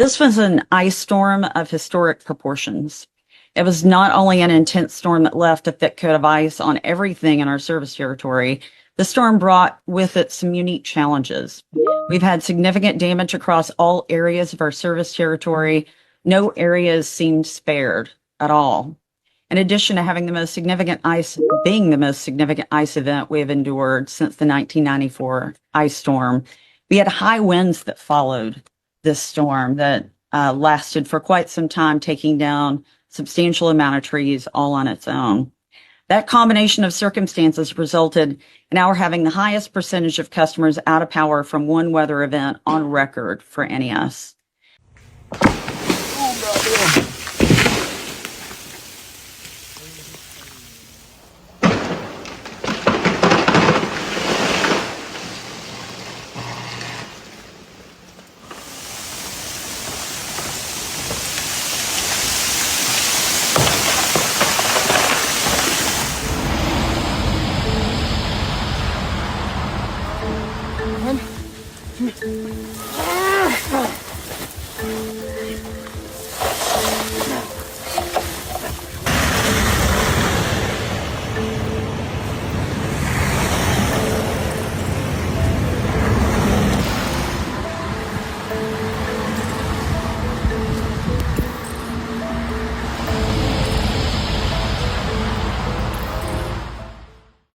This was an ice storm of historic proportions. It was not only an intense storm that left a thick coat of ice on everything in our service territory, the storm brought with it some unique challenges. We've had significant damage across all areas of our service territory. No areas seemed spared at all. In addition to having being the most significant ice event we have endured since the 1994 ice storm, we had high winds that followed this storm that lasted for quite some time, taking down substantial amount of trees all on its own. That combination of circumstances resulted in our having the highest percentage of customers out of power from one weather event on record for NES.